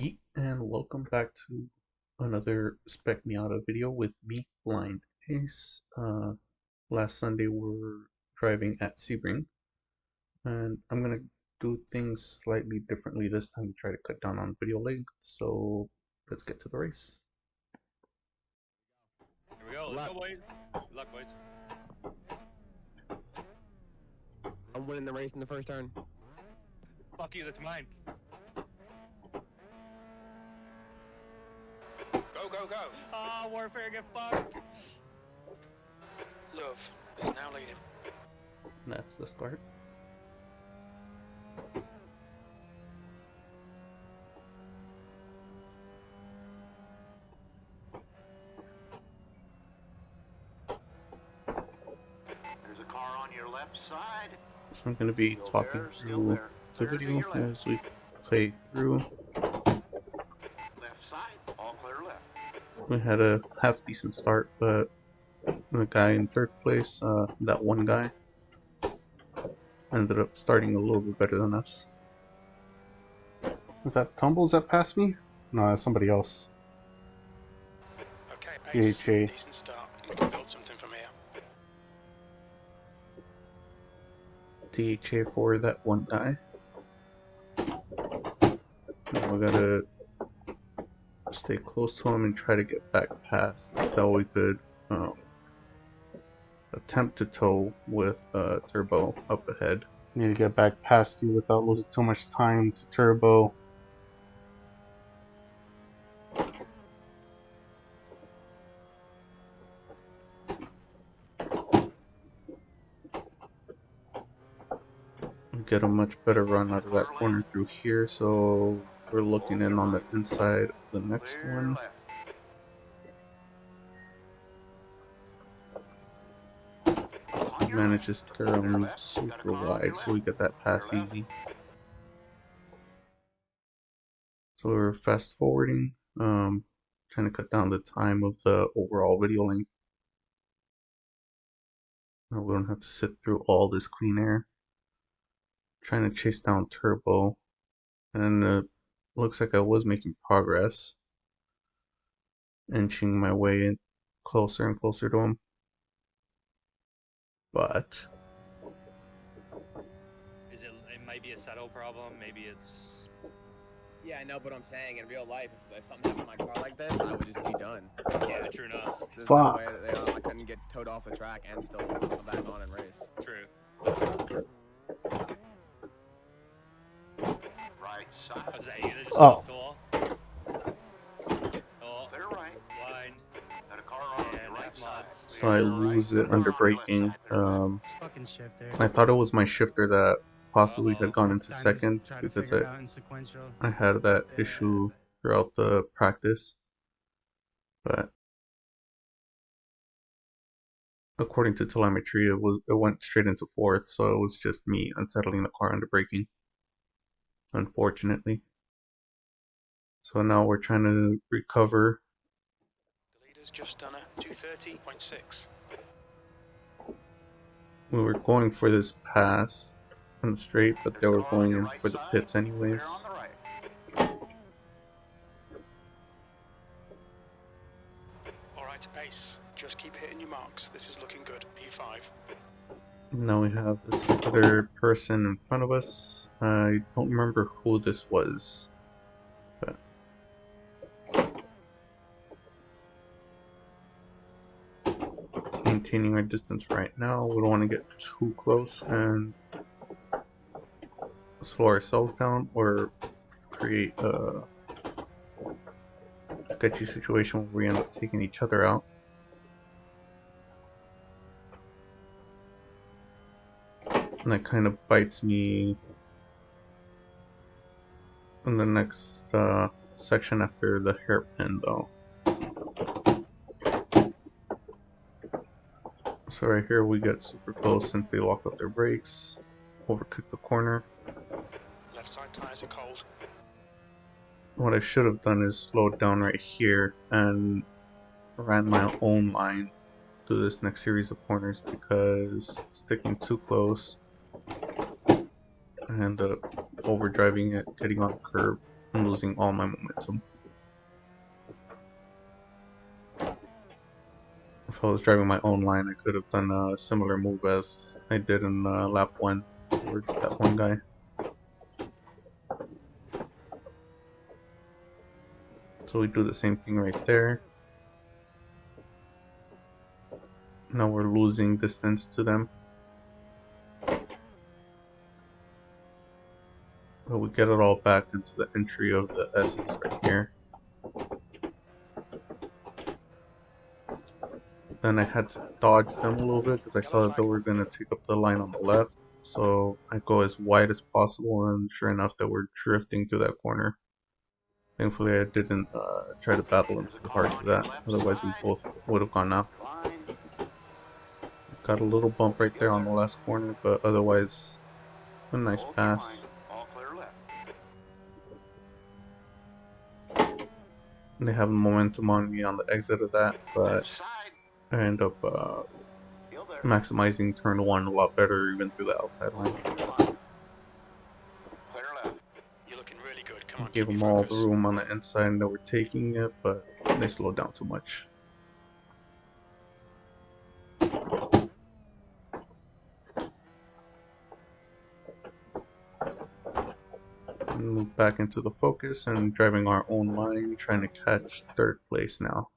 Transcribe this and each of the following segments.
Yeet, and welcome back to another Spec Miata video with me, Blind Ace. Last Sunday we were driving at Sebring, and I'm gonna do things slightly differently this time to try to cut down on video length, so let's get to the race. Here we go, let's go boys. Good luck boys. I'm winning the race in the first turn. Fuck you, that's mine. Go, go, go! Ah, Warfare, get fucked! Love is now leading. That's the start. There's a car on your left side. So I'm gonna be talking through the video as we play through. Left side, all clear left. We had a half decent start, but the guy in third place, that one guy, ended up starting a little bit better than us. Is that Tumbles that passed me? No, that's somebody else. Okay, pace. DHA. Decent start. We can build something from here. DHA for that one guy. Now we gotta stay close to him and try to get back past. That we could attempt to tow with Turbo up ahead. Need to get back past you without losing too much time to Turbo. Get a much better run out of that corner through here, so we're looking in on the inside of the next one. Manages to carry him super wide, so we get that pass easy. So we're fast forwarding, trying to cut down the time of the overall video length. Now we don't have to sit through all this clean air. Trying to chase down Turbo, and looks like I was making progress, inching my way in closer and closer to him. But it might be a settle problem, maybe it's... Yeah, I know, but I'm saying in real life, if something happened to my car like this, I would just be done. Yeah, true enough. There's Fuck. no way that I couldn't get towed off the track and still come back on and race. True. Right side. I was saying, either just Oh. off the wall. Oh, Clear right. line. Got a car on Yeah, your nice left mods. side. so I lose it under braking. It's fucking shifter. I thought it was my shifter that possibly Uh-oh. had gone into Time to second try to because figure it out in sequential. I had that Yeah, issue that's it. throughout the practice, but according to telemetry, it went straight into fourth, so it was just me unsettling the car under braking, unfortunately. So now we're trying to recover. The leader's just done a 230.6. We were going for this pass on the straight, but they were going in for the pits anyways. Clear on the right. Alright, Ace. Just keep hitting your marks. This is looking good. P5. Now we have this other person in front of us. I don't remember who this was, but maintaining our distance right now. We don't want to get too close and slow ourselves down or create a sketchy situation where we end up taking each other out. And that kind of bites me in the next section after the hairpin, though. So right here we get super close since they lock up their brakes, overcook the corner. Left side tires are cold. What I should have done is slowed down right here and ran my own line through this next series of corners, because sticking too close I end up overdriving it, getting on the curb, I'm losing all my momentum. If I was driving my own line, I could have done a similar move as I did in lap 1 towards that one guy. So we do the same thing right there. Now we're losing distance to them. But we get it all back into the entry of the S's right here. Then I had to dodge them a little bit because I saw that they were going to take up the line on the left. So I go as wide as possible, and sure enough, they were drifting through that corner. Thankfully, I didn't try to battle them too hard for that. Otherwise, we both would have gone out. Got a little bump right there on the last corner, but otherwise, a nice pass. They have momentum on me on the exit of that, but I end up maximizing turn 1 a lot better, even through the outside line. You're looking really good. Come on, Gave them all the room on the inside and they were taking it, but they slowed down too much. Move back into the focus and driving our own line, trying to catch 3rd place now.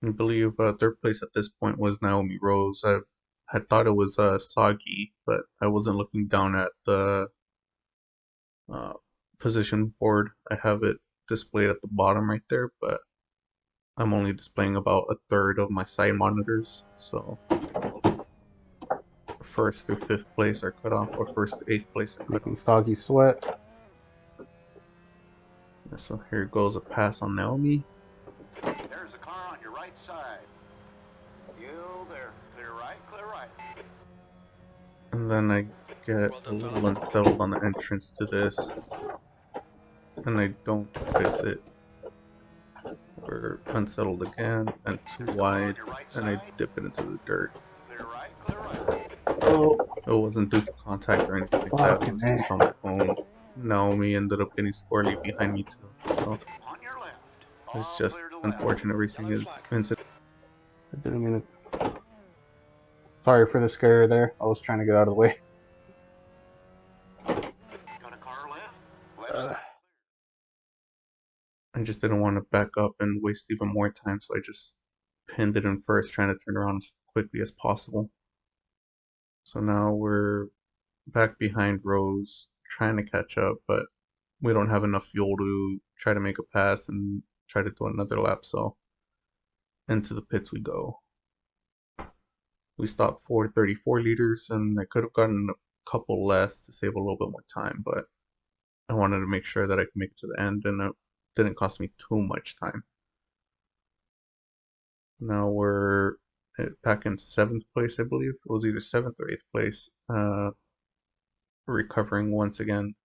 I believe 3rd place at this point was Naomi Rose. I had thought it was Soggy, but I wasn't looking down at the position board. I have it displayed at the bottom right there, but I'm only displaying about 1/3 of my side monitors, so 1st through 5th place are cut off, or 1st to 8th place are cut Making off. Stoggy sweat. So here goes a pass on Naomi. There's a car on your right side. You there. Clear right, clear right. And then I get a little unsettled on the entrance to this, and I don't fix it. We're unsettled again, and too wide, and I dip it into the dirt. Clear right, clear right. Oh, It wasn't due to contact or anything like that, it was just on my own. Naomi ended up getting squarely behind me too, so On your left. it's All just clear to left. unfortunate racing is incident. I didn't mean to. Sorry for the scare there. I was trying to get out of the way. Got a car left? Left side. I just didn't want to back up and waste even more time, so I just pinned it in first, trying to turn around as quickly as possible. So now we're back behind Rose, trying to catch up, but we don't have enough fuel to try to make a pass and try to do another lap, so into the pits we go. We stopped for 34 liters, and I could have gotten a couple less to save a little bit more time, but I wanted to make sure that I could make it to the end, and it didn't cost me too much time. Now we're back in 7th place, I believe. It was either 7th or 8th place. Recovering once again.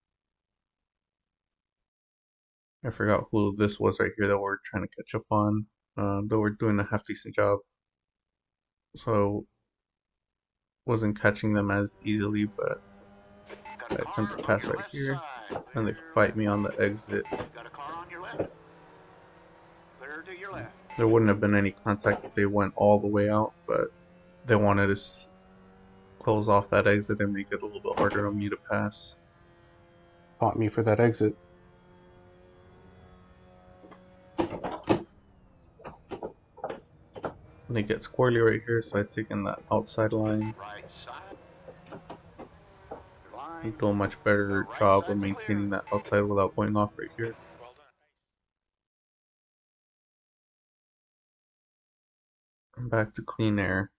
I forgot who this was right here that we're trying to catch up on. Though we're doing a half decent job. So wasn't catching them as easily, but I attempt to pass right here, and they fight me on the exit. Got a car on your left. Clear to your left. There wouldn't have been any contact if they went all the way out, but they wanted to close off that exit and make it a little bit harder on me to pass. Fought me for that exit. They get squarely right here, so I take in that outside line. Right side. I Line. do a much better job of maintaining that outside without going off right here. Well done. I'm back to clean air.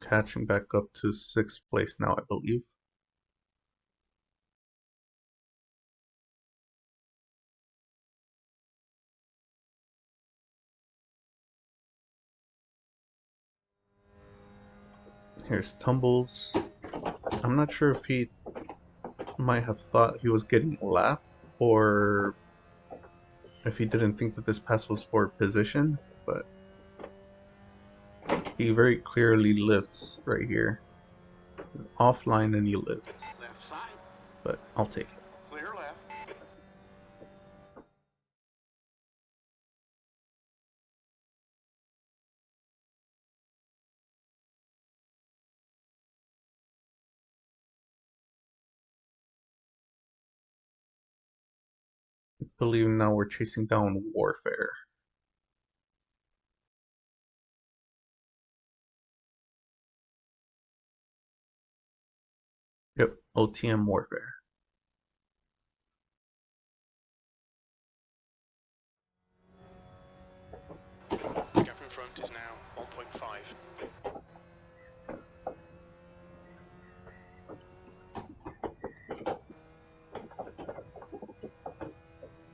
Catching back up to 6th place now, I believe. Here's Tumbles. I'm not sure if he might have thought he was getting lapped, or if he didn't think that this pass was for position, but He very clearly lifts right here. Offline and he lifts. Left side. But I'll take it. Clear left. I believe now we're chasing down Warfare. Yep, OTM Warfare. The gap in front is now 1.5.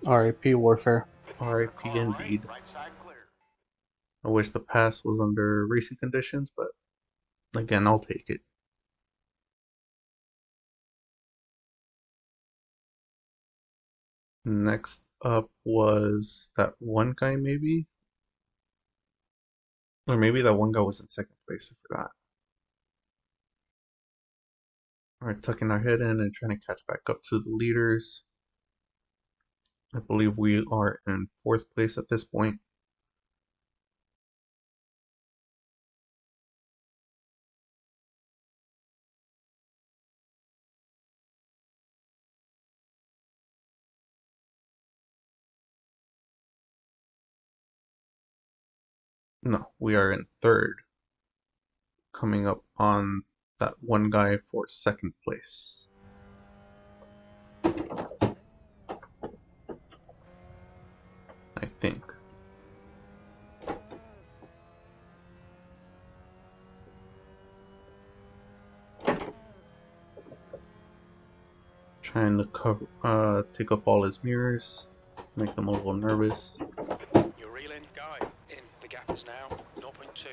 RIP Warfare. RIP Car indeed. right side clear. I wish the pass was under racing conditions, but again, I'll take it. Next up was that one guy, maybe? Or maybe that one guy was in second place, I forgot. Alright, tucking our head in and trying to catch back up to the leaders. I believe we are in fourth place at this point. No, we are in third. Coming up on that one guy for second place. I think. Trying to cover, take up all his mirrors, make them a little nervous. You're reeling, guy. In. The gap is now 0.2.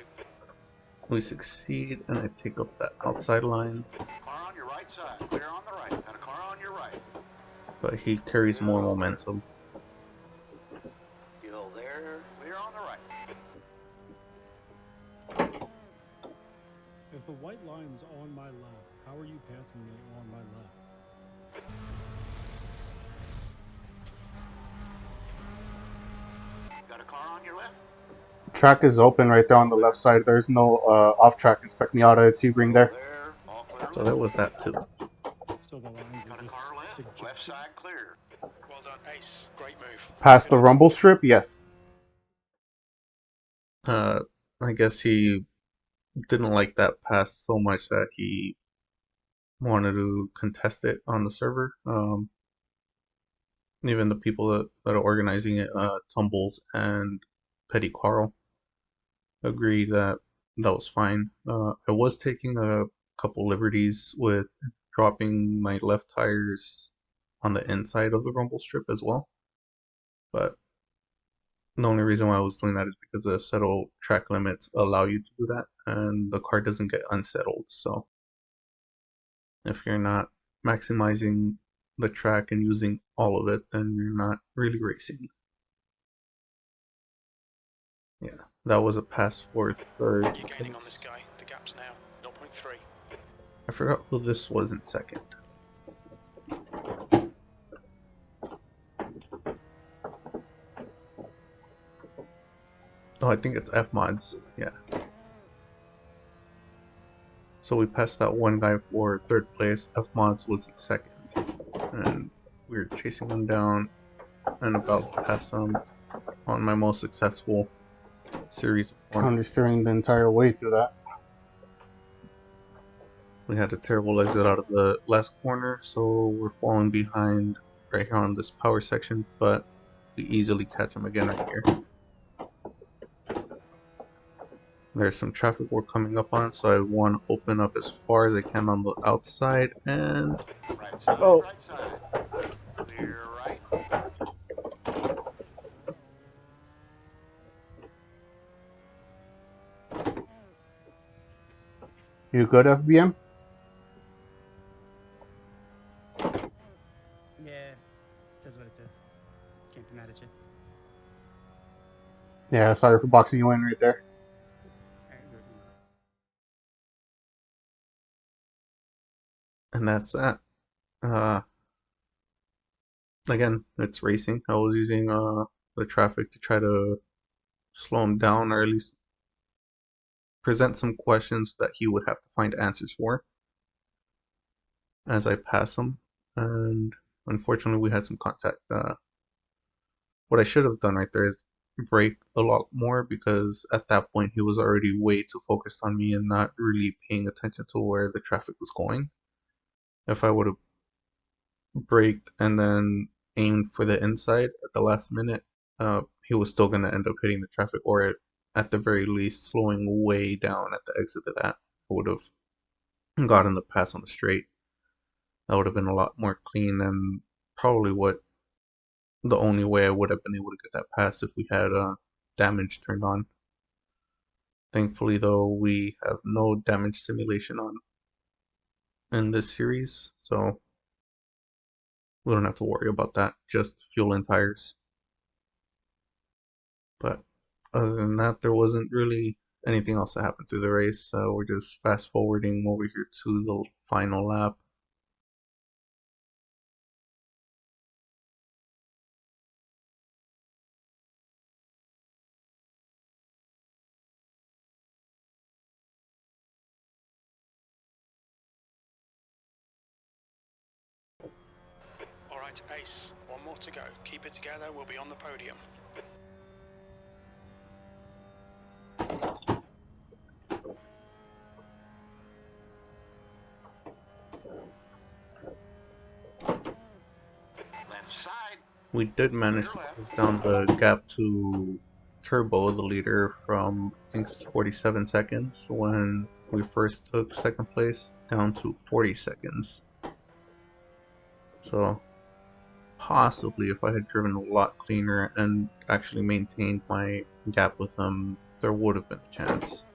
We succeed, and I take up that outside line, Car on your right side. Clear on the right. And a car on your right. but he carries more momentum. You're there. Clear on the right. If the white line's on my left, how are you passing me on my left? Got a car on your left. Track is open right there on the left side. There's no off-track and Spec Miata at Sebring there. There. All clear. So that was that too. So the lines Got are a just car left. suggested. Left side clear. Well done, Ace. Great move. Past Good the effort. rumble strip, yes. I guess he didn't like that pass so much that he wanted to contest it on the server. Even the people that are organizing it, Tumbles and Petty Carl, agreed that that was fine. I was taking a couple liberties with dropping my left tires on the inside of the rumble strip as well, but the only reason why I was doing that is because the settle track limits allow you to do that, and the car doesn't get unsettled. So if you're not maximizing the track and using all of it, then you're not really racing. Yeah, that was a pass for third. You're gaining on this guy. The gap's now 0.3. I forgot who this was in second. Oh, I think it's F Mods. Yeah. So we passed that one guy for third place. F Mods was in second. And we were chasing him down and about to pass him on my most successful series of corners. Understeering the entire way through that. We had a terrible exit out of the last corner, so we're falling behind right here on this power section, but we easily catch him again right here. There's some traffic we're coming up on, so I want to open up as far as I can on the outside, and Right side. Oh. Right side. Clear right. You good, FBM? Yeah, that's what it is. Can't be mad at you. Yeah, sorry for boxing you in right there. Alright, And that's that. Again, it's racing. I was using the traffic to try to slow him down, or at least present some questions that he would have to find answers for as I pass him. And unfortunately, we had some contact. What I should have done right there is brake a lot more, because at that point he was already way too focused on me and not really paying attention to where the traffic was going. If I would have braked and then aimed for the inside at the last minute, he was still going to end up hitting the traffic, or at the very least slowing way down at the exit of that. I would have gotten the pass on the straight. That would have been a lot more clean, and probably the only way I would have been able to get that pass if we had damage turned on. Thankfully, though, we have no damage simulation on in this series, so we don't have to worry about that. Just fuel and tires. But other than that, there wasn't really anything else that happened through the race. So we're just fast forwarding over here to the final lap. Alright, Ace, one more to go. Keep it together, we'll be on the podium. Left side. We did manage to close down the gap to Turbo, the leader, from I think 47 seconds when we first took second place, down to 40 seconds. So possibly if I had driven a lot cleaner and actually maintained my gap with them, there would have been a chance.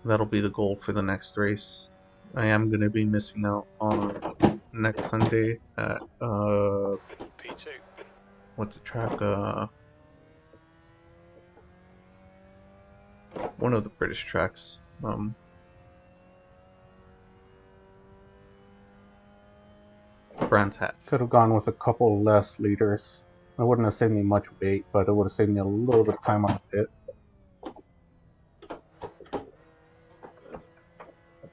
That'll be the goal for the next race. I am going to be missing out on next Sunday at P2. what's the track? One of the British tracks. Brands Hatch. Could have gone with a couple less liters. It wouldn't have saved me much weight, but it would have saved me a little bit of time on the pit.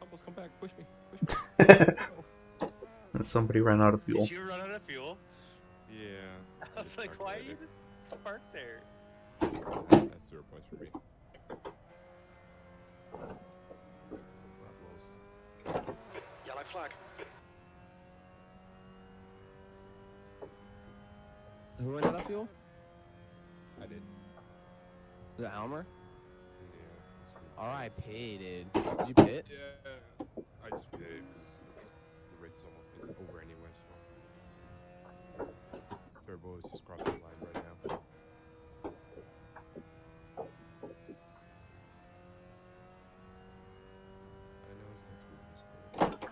Almost come back. Push me. And somebody ran out of fuel. Did you run out of fuel? Yeah. I was like, why are you parked there? That's 0 points for me. Yellow flag. Who ran out of fuel? I did. Was it Almer? Yeah. R.I.P. dude. Did you pit? Yeah. I just did it because the race is almost over anyway, so. Turbo is just crossing the line right now. I know it's not smooth.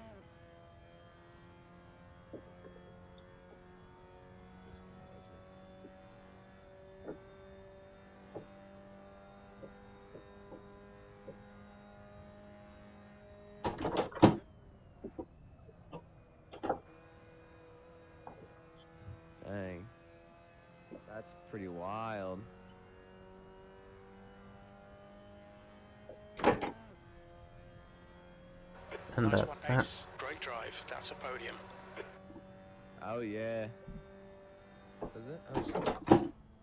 Dang. That's pretty wild. And Nice that's one, that. Ace. Great drive. That's a podium. Oh yeah. Is it? Oh shit.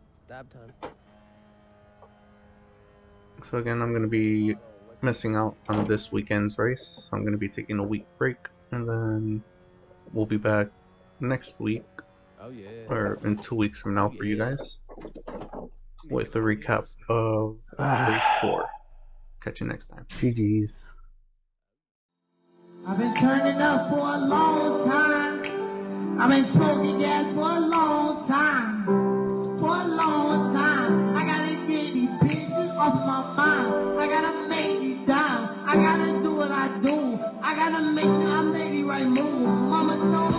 It's dab time. So again, I'm going to be missing out on this weekend's race. I'm going to be taking a week break, and then we'll be back next week, Oh yeah. or in 2 weeks from now for you guys, with a recap of race 4. Catch you next time. GG's. I've been turning up for a long time. I've been smoking gas for a long time. For a long time. I gotta get these bitches off my mind. I gotta make it down. I gotta do what I do. I gotta make sure I make the right move. Mama told me